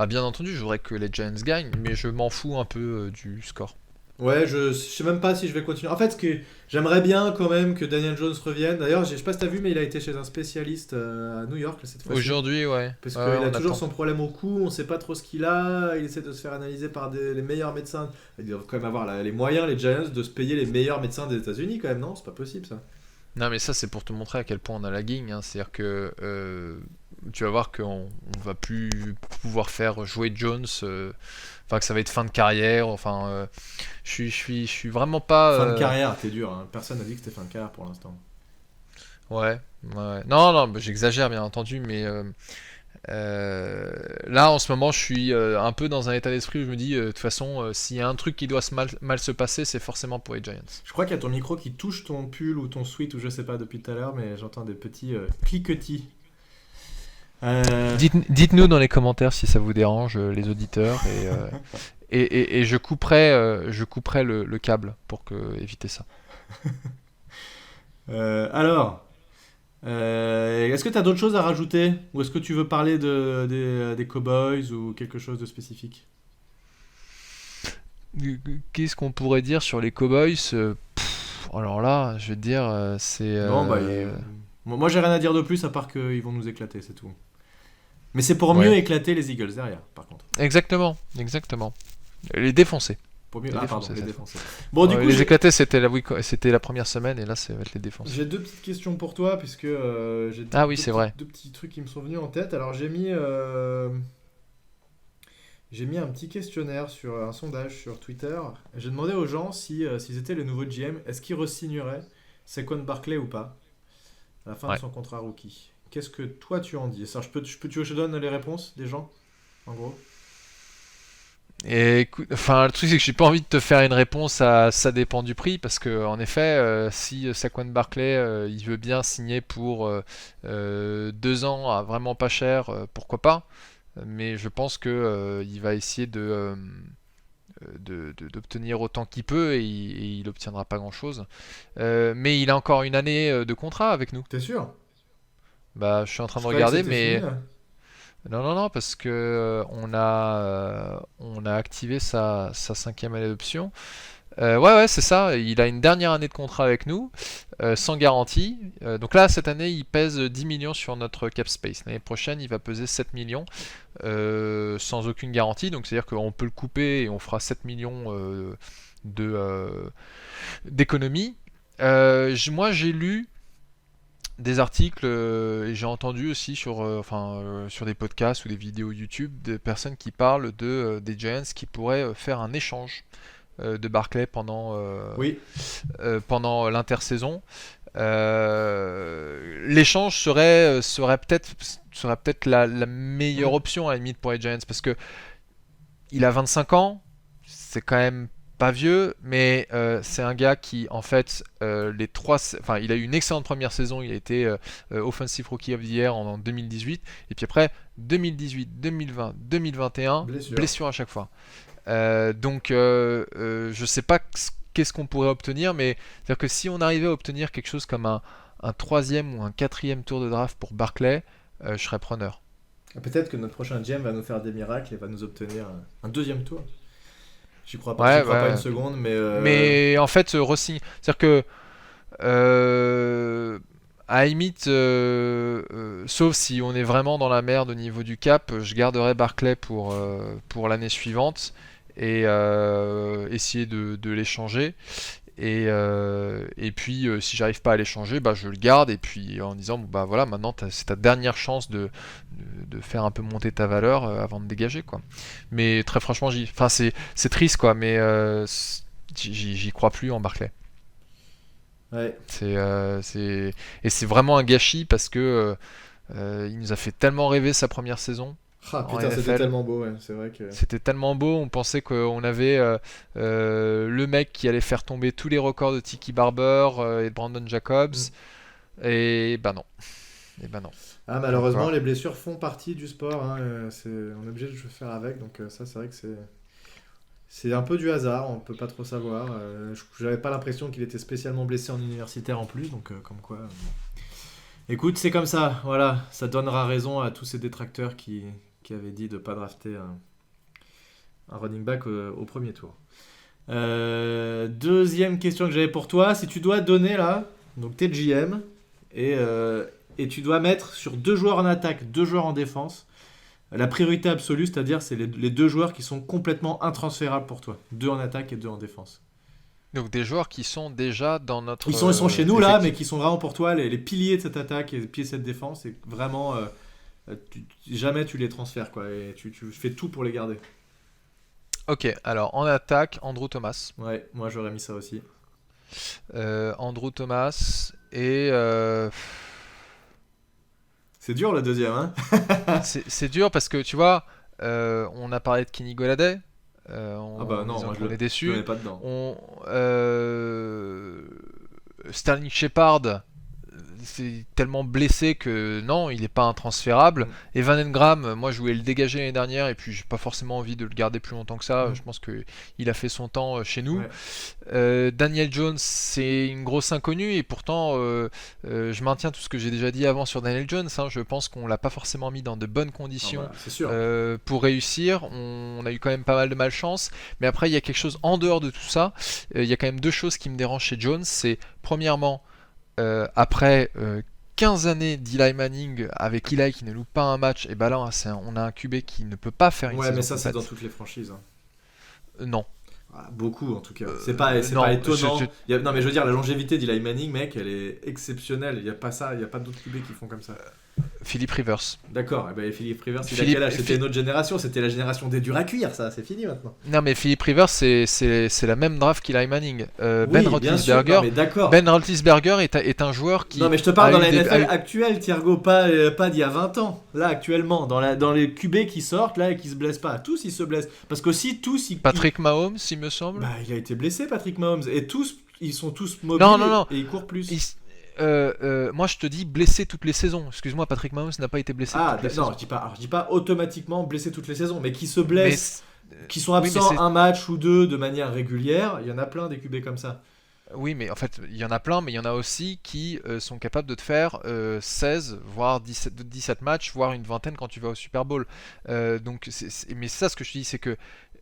bien entendu, je voudrais que les Giants gagnent, mais je m'en fous un peu du score. Ouais, je sais même pas si je vais continuer. En fait, j'aimerais bien quand même que Daniel Jones revienne. D'ailleurs, je sais pas si t'as vu, mais il a été chez un spécialiste à New York là, cette fois-ci. Aujourd'hui, ouais. Parce Ouais, ouais, qu'il a on toujours attend. son problème au cou, on sait pas trop ce qu'il a, il essaie de se faire analyser par les meilleurs médecins. Ils doivent quand même avoir les moyens, les Giants, de se payer les meilleurs médecins des États-Unis quand même, non? C'est pas possible ça. Non, mais ça, c'est pour te montrer à quel point on a la guigne, hein. C'est-à-dire que tu vas voir qu'on va plus pouvoir faire jouer Jones, enfin que ça va être fin de carrière. Enfin, je suis vraiment pas. Fin de carrière, t'es dur, hein. Personne n'a dit que c'était fin de carrière pour l'instant. Ouais, ouais, ouais. Non, non, bah, j'exagère bien entendu, mais là en ce moment, je suis un peu dans un état d'esprit où je me dis, de toute façon, s'il y a un truc qui doit mal se passer, c'est forcément pour les Giants. Je crois qu'il y a ton micro qui touche ton pull ou ton sweat ou je sais pas depuis tout à l'heure, mais j'entends des petits cliquetis. Euh, Dites-nous dans les commentaires si ça vous dérange, les auditeurs, et je couperai le câble pour éviter ça. alors, est-ce que tu as d'autres choses à rajouter? Ou est-ce que tu veux parler des Cowboys ou quelque chose de spécifique? Qu'est-ce qu'on pourrait dire sur les Cowboys? Alors là, je veux dire, c'est Non, bah, moi j'ai rien à dire de plus à part qu'ils vont nous éclater, c'est tout. Mais c'est pour mieux ouais, éclater les Eagles derrière, par contre. exactement, exactement. Les défoncer, Pour mieux... les Ah, pardon, défoncer les cette fois. défoncer. Bon, du coup, Les éclater, c'était la première semaine, et là, ça va être les défoncer. j'ai deux petites questions pour toi, puisque j'ai Ah oui, c'est vrai. deux petits trucs qui me sont venus en tête. Alors, j'ai mis un petit questionnaire sur un sondage sur Twitter. J'ai demandé aux gens s'ils étaient le nouveau GM, est-ce qu'ils re-signeraient Saquon Barkley ou pas à la fin de Ouais. son contrat rookie. Qu'est-ce que toi tu en dis? Ça, tu veux que je donne les réponses des gens, en gros? Et écoute, enfin, le truc c'est que j'ai pas envie de te faire une réponse à ça dépend du prix parce que en effet, si Saquon Barkley il veut bien signer pour 2 ans à vraiment pas cher, pourquoi pas? Mais je pense que il va essayer d'obtenir autant qu'il peut et il obtiendra pas grand-chose. Mais il a encore une année de contrat avec nous. T'es sûr? Bah, je suis en train Je de croyais que regarder, c'était mais fini, là. non, parce que on a activé sa 5e année d'option. Ouais, c'est ça. Il a une dernière année de contrat avec nous, sans garantie. Donc là, cette année, il pèse 10 millions sur notre cap space. L'année prochaine, il va peser 7 millions, sans aucune garantie. Donc c'est-à-dire qu'on peut le couper et on fera 7 millions d'économies. Moi, j'ai lu des articles et j'ai entendu aussi sur des podcasts ou des vidéos YouTube des personnes qui parlent des Giants qui pourraient faire un échange de Barclay Oui. pendant l'intersaison. L'échange serait peut-être la meilleure option à la limite pour les Giants parce que il a 25 ans, c'est quand même pas vieux, mais c'est un gars qui en fait il a eu une excellente première saison, il a été Offensive Rookie of the Year en 2018, et puis après 2018, 2020, 2021, blessure à chaque fois. Donc je sais pas qu'est-ce qu'on pourrait obtenir, mais c'est-à-dire que si on arrivait à obtenir quelque chose comme un 3e ou un 4e tour de draft pour Barclay, je serais preneur. Peut-être que notre prochain GM va nous faire des miracles et va nous obtenir un 2e tour. J'y crois pas, Ouais, pas une seconde, mais... Mais en fait, re-signe. C'est-à-dire que à la limite, sauf si on est vraiment dans la merde au niveau du cap, je garderai Barclay pour l'année suivante et essayer de l'échanger. Et puis si j'arrive pas à l'échanger, bah, je le garde et puis en disant bon, bah voilà, maintenant c'est ta dernière chance de faire un peu monter ta valeur avant de dégager, quoi. Mais très franchement, c'est triste, quoi, mais j'y crois plus en Barclay. Ouais. Et c'est vraiment un gâchis parce que il nous a fait tellement rêver sa première saison. Ah putain, c'était tellement beau, ouais. C'est vrai que... C'était tellement beau, on pensait qu'on avait le mec qui allait faire tomber tous les records de Tiki Barber et de Brandon Jacobs, et bah non. Ah, malheureusement, les blessures font partie du sport, hein. On est obligé de faire avec, donc ça, c'est vrai que c'est un peu du hasard, on peut pas trop savoir. J'avais pas l'impression qu'il était spécialement blessé en universitaire en plus, donc comme quoi... Écoute, c'est comme ça, voilà, ça donnera raison à tous ces détracteurs qui avaient dit de ne pas drafter un running back au premier tour. Deuxième question que j'avais pour toi, si tu dois donner là, donc t'es GM, et tu dois mettre sur 2 joueurs en attaque, 2 joueurs en défense, la priorité absolue, c'est-à-dire c'est les 2 joueurs qui sont complètement intransférables pour toi, 2 en attaque et 2 en défense. Donc des joueurs qui sont déjà dans notre... Ils sont chez nous là, mais qui sont vraiment pour toi les piliers de cette attaque et les piliers de cette défense, et vraiment... jamais tu les transfères, quoi, et tu fais tout pour les garder. Ok, alors en attaque, Andrew Thomas. Ouais, moi j'aurais mis ça aussi. Andrew Thomas et... C'est dur le deuxième, hein. c'est dur parce que tu vois, on a parlé de Kenny Golladay. Ah bah non, moi on est déçu. Je pas dedans. Sterling Shepard, c'est tellement blessé que non, il n'est pas intransférable. Evan Engram, moi je voulais le dégager l'année dernière et puis j'ai pas forcément envie de le garder plus longtemps que ça. Je pense qu'il a fait son temps chez nous. Ouais. Daniel Jones, c'est une grosse inconnue et pourtant je maintiens tout ce que j'ai déjà dit avant sur Daniel Jones, hein. Je pense qu'on l'a pas forcément mis dans de bonnes conditions pour réussir. On a eu quand même pas mal de malchance, mais après il y a quelque chose en dehors de tout ça. Il y a quand même 2 choses qui me dérangent chez Jones. C'est premièrement, après 15 années d'Eli Manning avec Eli qui ne loupe pas un match, et bah là on a un QB qui ne peut pas faire une saison. Ouais, mais ça complète. C'est dans toutes les franchises, hein. Non. Beaucoup en tout cas. C'est pas étonnant. Non, mais je veux dire, la longévité d'Eli Manning, mec, elle est exceptionnelle. Il n'y a pas ça, il n'y a pas d'autres QB qui font comme ça. Philip Rivers. D'accord, et ben Philip Rivers, il a quel âge ? C'était une autre génération, c'était la génération des durs à cuire, ça, c'est fini maintenant. Non, mais Philip Rivers, c'est la même draft qu'Eli Manning. Ben Roethlisberger est un joueur qui. Non, mais je te parle dans la NFL actuelle, Thiergo, pas d'il y a 20 ans. Là, actuellement, dans les QB qui sortent là et qui se blessent pas. Tous, ils se blessent. Parce qu'aussi, Patrick Mahomes, il me semble. Bah, il a été blessé, Patrick Mahomes. Et tous, ils sont tous mobiles. Non. Et ils courent plus. Moi je te dis blessé toutes les saisons. Excuse-moi, Patrick Mahomes n'a pas été blessé toutes les saisons. Je dis pas automatiquement blessé toutes les saisons, mais qui se blesse qui sont absents un match ou deux de manière régulière. Il y en a plein des QB comme ça. Oui, mais en fait, il y en a plein, mais il y en a aussi qui sont capables de te faire 16, voire 17 matchs, voire une vingtaine quand tu vas au Super Bowl. Donc, mais ça, ce que je te dis, c'est que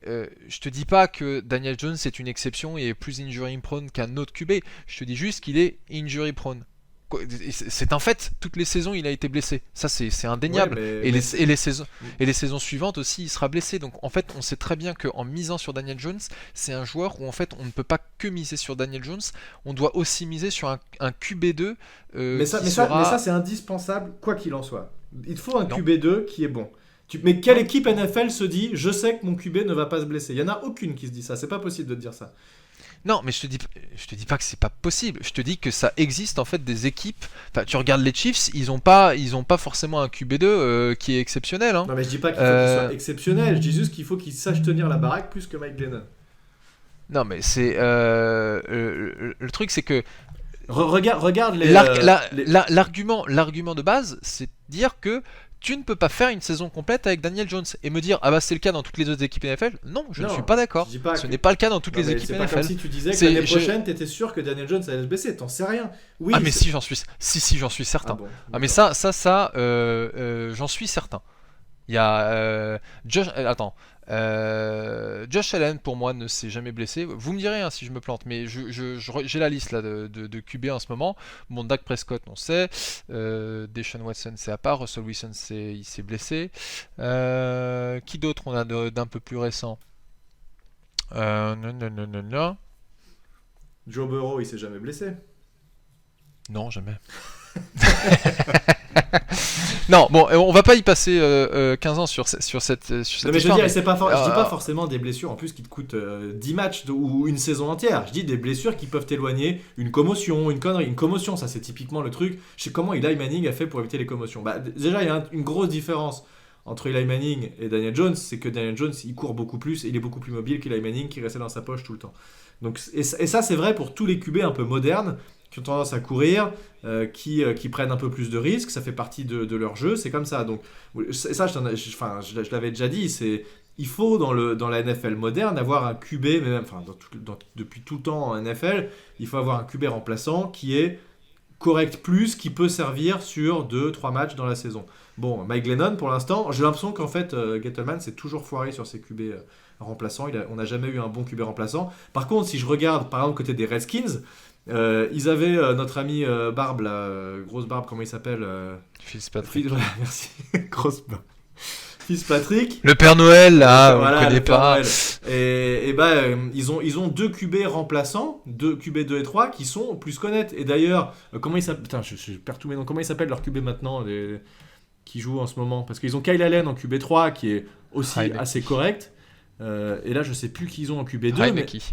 je te dis pas que Daniel Jones est une exception et est plus injury prone qu'un autre QB. Je te dis juste qu'il est injury prone. C'est un fait, toutes les saisons il a été blessé, ça c'est indéniable. Ouais, et les saisons suivantes aussi il sera blessé. Donc en fait on sait très bien qu'en misant sur Daniel Jones, c'est un joueur où en fait on ne peut pas que miser sur Daniel Jones, on doit aussi miser sur un QB2 mais ça c'est indispensable quoi qu'il en soit. Il faut un QB2 qui est bon. Mais quelle équipe NFL se dit je sais que mon QB ne va pas se blesser? Il y en a aucune qui se dit ça, c'est pas possible de te dire ça. Non, mais je te dis pas que c'est pas possible. Je te dis que ça existe en fait des équipes. Enfin, tu regardes les Chiefs, ils ont pas forcément un QB2 qui est exceptionnel. Hein. Non, mais je dis pas qu'il faut qu'il soit exceptionnel. Je dis juste qu'il faut qu'il sache tenir la baraque plus que Mike Glennon. Non, mais c'est le truc, c'est que regarde les. L'argument de base, c'est de dire que tu ne peux pas faire une saison complète avec Daniel Jones et me dire ah bah c'est le cas dans toutes les autres équipes NFL. Non, je ne suis pas d'accord. Ce n'est pas le cas dans toutes les équipes NFL. C'est pas comme si tu disais que l'année prochaine t'étais sûr que Daniel Jones allait se blesser. T'en sais rien. Oui. Ah mais si j'en suis certain. Ah bon, mais ça j'en suis certain. Il y a Josh Allen pour moi ne s'est jamais blessé. Vous me direz si je me plante, mais j'ai la liste là de QB en ce moment. Bon, Dak Prescott on sait, Deshaun Watson c'est à part, Russell Wilson il s'est blessé. Qui d'autre on a d'un peu plus récent? Non. Joe Burrow il s'est jamais blessé. Non, jamais. Non, bon, on va pas y passer 15 ans sur cette non, mais histoire. Je dis pas forcément des blessures en plus qui te coûtent 10 matchs ou une saison entière. Je dis des blessures qui peuvent t'éloigner, une commotion, une connerie. Une commotion, ça c'est typiquement le truc. Je sais comment Eli Manning a fait pour éviter les commotions. Bah, déjà, il y a une grosse différence entre Eli Manning et Daniel Jones, c'est que Daniel Jones il court beaucoup plus et il est beaucoup plus mobile qu'Eli Manning qui restait dans sa poche tout le temps. Donc, et ça c'est vrai pour tous les QB un peu modernes qui ont tendance à courir, qui prennent un peu plus de risques, ça fait partie de leur jeu, c'est comme ça. Donc ça, je l'avais déjà dit, il faut dans la NFL moderne avoir un QB, mais même, depuis tout le temps en NFL, il faut avoir un QB remplaçant qui est correct plus, qui peut servir sur 2-3 matchs dans la saison. Bon, Mike Glennon, pour l'instant, j'ai l'impression qu'en fait, Gettleman s'est toujours foiré sur ses QB remplaçants. On n'a jamais eu un bon QB remplaçant. Par contre, si je regarde, par exemple, côté des Redskins, ils avaient notre ami Barbe, grosse barbe, comment il s'appelle Fitzpatrick. Merci, grosse barbe. Fitzpatrick. Le Père Noël, là, on ne connaît pas. Et ils ont deux QB remplaçants, deux QB 2 et 3 qui sont plus connaître. Et d'ailleurs, comment ils s'appellent? Putain, je perds tous mes noms. Comment ils s'appellent leur QB maintenant qui jouent en ce moment? Parce qu'ils ont Kyle Allen en QB 3 qui est aussi assez correct. Et là, je sais plus qui ils ont en QB2.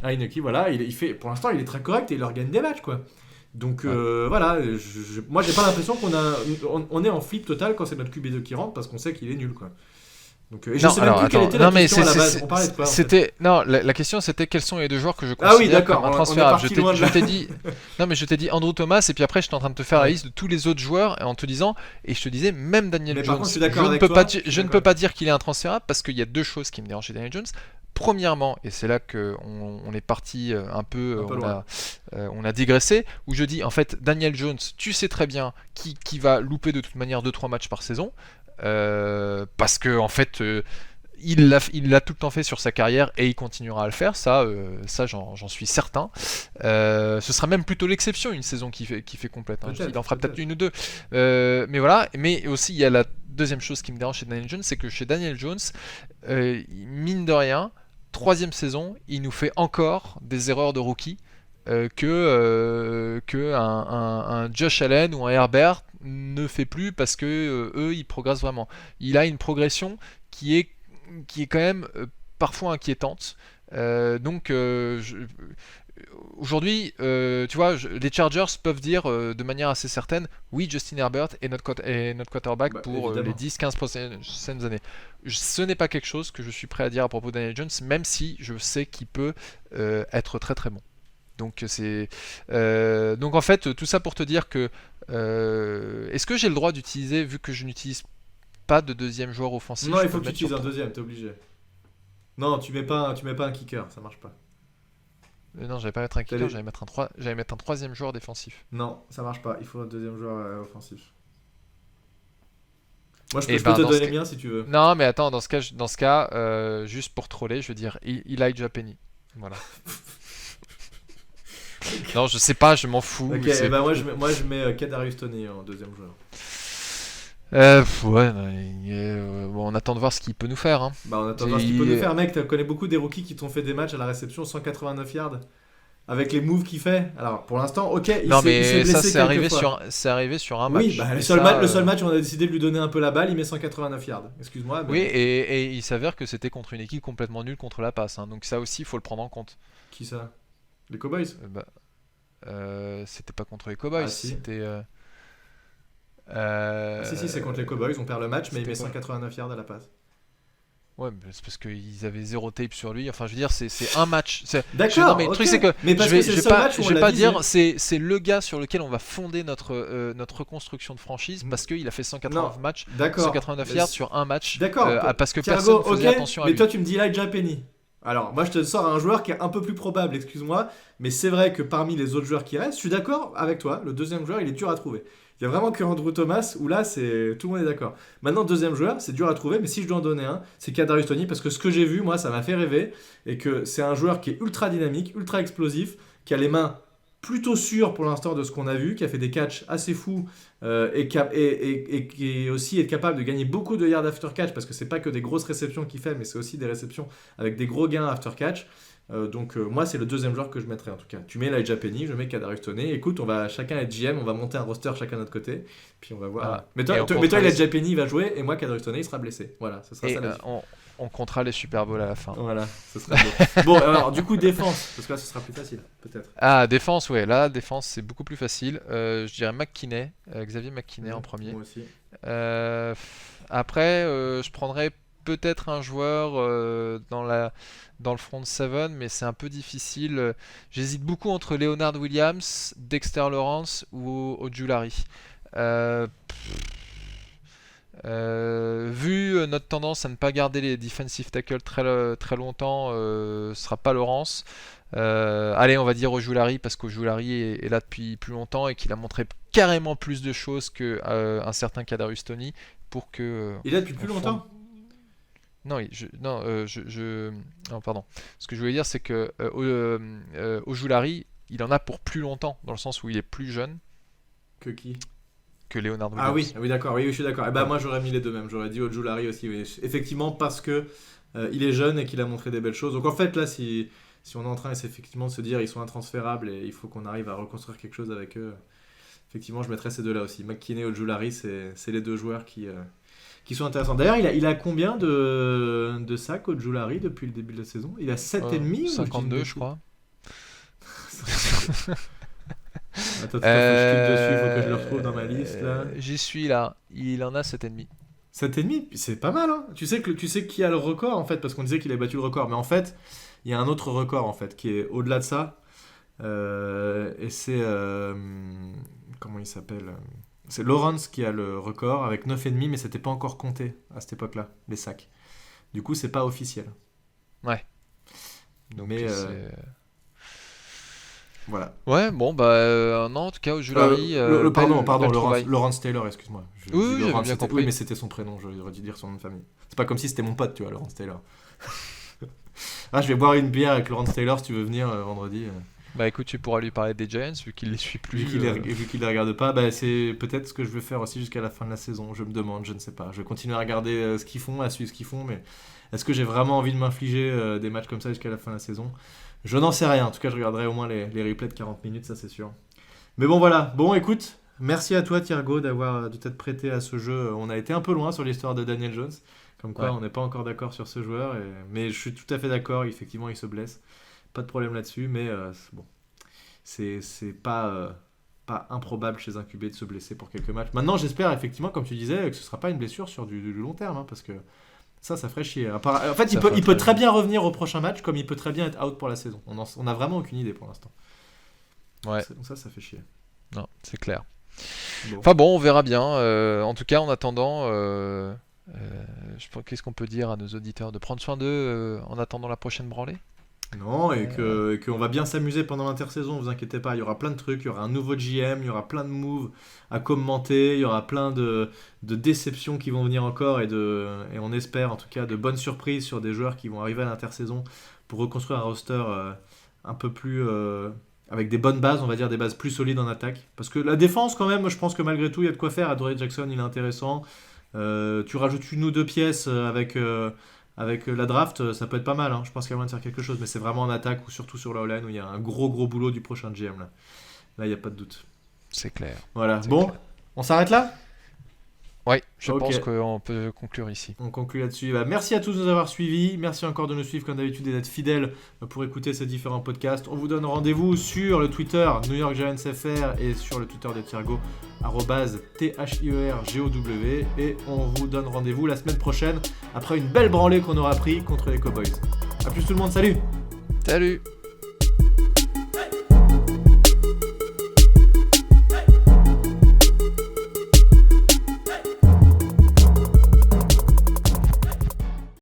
Heineke, voilà. Pour l'instant, il est très correct et il leur gagne des matchs, quoi. Donc voilà, moi j'ai pas l'impression qu'on est en flip total quand c'est notre QB2 qui rentre parce qu'on sait qu'il est nul, quoi. Donc, je sais même plus quelle était la question à la base. On parlait de quoi, non, la question c'était quels sont les deux joueurs que je considère comme intransférables. Je t'ai dit Andrew Thomas et puis après j'étais en train de te faire la liste de tous les autres joueurs en te disant, et je te disais même Daniel Jones. Je ne peux pas dire qu'il est intransférable parce qu'il y a deux choses qui me dérangent chez Daniel Jones. Premièrement, et c'est là qu'on est parti un peu on a digressé, où je dis en fait Daniel Jones, tu sais très bien qui va louper de toute manière 2-3 matchs par saison, parce que en fait il l'a tout le temps fait sur sa carrière et il continuera à le faire, ça j'en suis certain. Ce sera même plutôt l'exception, une saison qui fait complète, hein. Il en fera peut-être une ou deux, mais voilà. Mais aussi il y a la deuxième chose qui me dérange chez Daniel Jones, c'est que chez Daniel Jones, mine de rien, troisième saison, il nous fait encore des erreurs de rookie que un Josh Allen ou un Herbert ne fait plus parce que eux ils progressent vraiment. Il a une progression qui est quand même parfois inquiétante. Aujourd'hui, tu vois, les Chargers peuvent dire de manière assez certaine, oui, Justin Herbert est notre quarterback pour les 10-15 prochaines années. Ce n'est pas quelque chose que je suis prêt à dire à propos de Daniel Jones, même si je sais qu'il peut être très très bon. Donc en fait, tout ça pour te dire que est-ce que j'ai le droit d'utiliser, vu que je n'utilise pas de deuxième joueur offensif? Non, il faut que tu utilises un deuxième, t'es obligé. Non, tu mets pas un kicker, ça marche pas. Non, j'allais pas mettre un kicker, T'allais- j'allais mettre un troisième joueur défensif. Non, ça marche pas. Il faut un deuxième joueur offensif. Moi, Et je peux te dans ce donner cas... le mien si tu veux. Non, mais attends, dans ce cas, juste pour troller, je veux dire Elijah Penny. Voilà. Non, je sais pas, je m'en fous. Ok, c'est- moi je mets Kadarius Toney en deuxième joueur. Ouais, non, bon, on attend de voir ce qu'il peut nous faire. Hein. Bah, on attend de voir ce qu'il peut nous faire, mec. Tu connais beaucoup des rookies qui t'ont fait des matchs à la réception 189 yards avec les moves qu'il fait. Alors, pour l'instant, ok, il Non, s'est mais ça, blessé quelques fois. c'est arrivé sur un match. Oui, bah, Et le seul match où on a décidé de lui donner un peu la balle, il met 189 yards. Excuse-moi, mais Oui, et il s'avère que c'était contre une équipe complètement nulle contre la passe. Hein. Donc ça aussi, il faut le prendre en compte. qui ça? Les Cowboys? C'était pas contre les Cowboys, Ah, si. c'était... Si, c'est contre les Cowboys, on perd le match, mais il c'était met quoi 189 yards à la passe. Ouais, mais c'est parce qu'ils avaient zéro tape sur lui. Enfin, je veux dire, c'est un match. D'accord, Non, mais le truc, c'est que mais parce je vais, que c'est je le vais seul pas, match où on je vais l'a pas visé. dire c'est le gars sur lequel on va fonder notre reconstruction de franchise parce qu'il a fait 189 matchs, D'accord. 189 yards sur un match. D'accord. Parce que Thiago, personne faisait ok, attention à mais lui. toi tu me dis Elijah Penny. Alors, moi je te sors un joueur qui est un peu plus probable, excuse-moi, mais c'est vrai que parmi les autres joueurs qui restent, je suis d'accord avec toi, le deuxième joueur il est dur à trouver. Il y a vraiment que Andrew Thomas où là c'est tout le monde est d'accord. Maintenant deuxième joueur, c'est dur à trouver, mais si je dois en donner un, c'est Kadarius Toney parce que ce que j'ai vu moi ça m'a fait rêver et que c'est un joueur qui est ultra dynamique, ultra explosif, qui a les mains plutôt sûres pour l'instant de ce qu'on a vu, qui a fait des catchs assez fous et qui aussi est capable de gagner beaucoup de yards after catch parce que c'est pas que des grosses réceptions qu'il fait, mais c'est aussi des réceptions avec des gros gains after catch. Donc moi c'est le deuxième joueur que je mettrais en tout cas. Tu mets Elijah Penny, je mets Kadarius Toney. Écoute, on va chacun être GM, on va monter un roster chacun de notre côté, puis on va voir. Voilà. Mais toi Elijah Penny il va jouer et moi Kadarius Toney il sera blessé. Voilà, ce sera Et ça la vie. on comptera les Super Bowls à la fin. Voilà, ce sera beau. Bon alors du coup défense, parce que là ce sera plus facile peut-être. Ah, défense, ouais. Là, défense, c'est beaucoup plus facile. Je dirais McKinney, Xavier McKinney en premier. Moi aussi. Après, je prendrais peut-être un joueur dans le front 7, mais c'est un peu difficile. J'hésite beaucoup entre Leonard Williams, Dexter Lawrence ou Ojulari. Vu notre tendance à ne pas garder les defensive tackles très longtemps, ce sera pas Lawrence. Allez, on va dire Ojulari parce qu'Ojulari est là depuis plus longtemps et qu'il a montré carrément plus de choses que un certain Kadarius Toney pour que. Il est là depuis plus longtemps. Non, non, pardon. Ce que je voulais dire, c'est que Ojulari, il en a pour plus longtemps, dans le sens où il est plus jeune que qui? Que Leonard Williams. Ah oui, d'accord, oui, je suis d'accord. Et bah moi j'aurais mis les deux mêmes, j'aurais dit Ojulari aussi, oui. Effectivement parce que il est jeune et qu'il a montré des belles choses. Donc en fait là, si on est en train effectivement de se dire ils sont intransférables et il faut qu'on arrive à reconstruire quelque chose avec eux, effectivement je mettrais ces deux-là aussi. McKinney et Ojulari, c'est les deux joueurs qui sont intéressants. D'ailleurs, il a combien de sacs Ojulari depuis le début de la saison? Il a 7,5 ou 52 je crois. Attends, faut que je clique dessus, faut que je le retrouve dans ma liste là. J'y suis là, il en a 7,5. 7,5, c'est pas mal hein. Tu sais qui a le record en fait, parce qu'on disait qu'il a battu le record, mais en fait, il y a un autre record en fait qui est au-delà de ça. Et c'est comment il s'appelle? C'est Lawrence qui a le record avec 9,5, mais c'était pas encore compté à cette époque-là, les sacs. Du coup, c'est pas officiel. Ouais. Donc mais voilà. Ouais, bon, bah non, en tout cas, Ojulari. Pardon, Lawrence Taylor, excuse-moi. Oui, j'avais bien compris. Oui, mais c'était son prénom, j'aurais dû dire son nom de famille. C'est pas comme si c'était mon pote, tu vois, Lawrence Taylor. Je vais boire une bière avec Lawrence Taylor si tu veux venir vendredi. Bah écoute, tu pourras lui parler des Giants vu qu'il les suit plus. Vu qu'il les regarde pas, bah, c'est peut-être ce que je vais faire aussi jusqu'à la fin de la saison. Je me demande, je ne sais pas. Je vais continuer à regarder ce qu'ils font, à suivre ce qu'ils font, mais est-ce que j'ai vraiment envie de m'infliger des matchs comme ça jusqu'à la fin de la saison? Je n'en sais rien. En tout cas, je regarderai au moins les replays de 40 minutes, ça c'est sûr. Mais bon, voilà. Bon, écoute, merci à toi, Thiergo, de t'être prêté à ce jeu. On a été un peu loin sur l'histoire de Daniel Jones. Comme quoi, on n'est pas encore d'accord sur ce joueur. Mais je suis tout à fait d'accord. Effectivement, il se blesse. Pas de problème là-dessus. Mais bon, c'est pas improbable chez un QB de se blesser pour quelques matchs. Maintenant, j'espère effectivement, comme tu disais, que ce ne sera pas une blessure sur du long terme. Hein, parce que ça ferait chier. En fait, il peut très bien revenir au prochain match, comme il peut très bien être out pour la saison. On n'a vraiment aucune idée pour l'instant. Ouais. Donc ça fait chier. Non, c'est clair. Bon. Enfin bon, on verra bien. En tout cas, en attendant, Qu'est-ce qu'on peut dire à nos auditeurs? De prendre soin d'eux en attendant la prochaine branlée? Non, et qu'on va bien s'amuser pendant l'intersaison, vous inquiétez pas, il y aura plein de trucs, il y aura un nouveau GM, il y aura plein de moves à commenter, il y aura plein de déceptions qui vont venir encore et on espère en tout cas de bonnes surprises sur des joueurs qui vont arriver à l'intersaison pour reconstruire un roster un peu plus avec des bonnes bases, on va dire des bases plus solides en attaque. Parce que la défense quand même, je pense que malgré tout il y a de quoi faire. Adoree Jackson il est intéressant. Tu rajoutes une ou deux pièces avec la draft, ça peut être pas mal, hein. Je pense qu'il y a moyen de faire quelque chose, mais c'est vraiment en attaque ou surtout sur la O-line où il y a un gros boulot du prochain GM là. Là, il n'y a pas de doute. C'est clair. Voilà. C'est Bon, clair. on s'arrête là? Oui, je Ok. pense qu'on peut conclure ici. On conclut là-dessus. Bah, merci à tous de nous avoir suivis. Merci encore de nous suivre comme d'habitude et d'être fidèles pour écouter ces différents podcasts. On vous donne rendez-vous sur le Twitter New York Giants FR et sur le Twitter de Thiergo @THIERGOW. Et on vous donne rendez-vous la semaine prochaine après une belle branlée qu'on aura pris contre les Cowboys. A plus tout le monde, salut! Salut!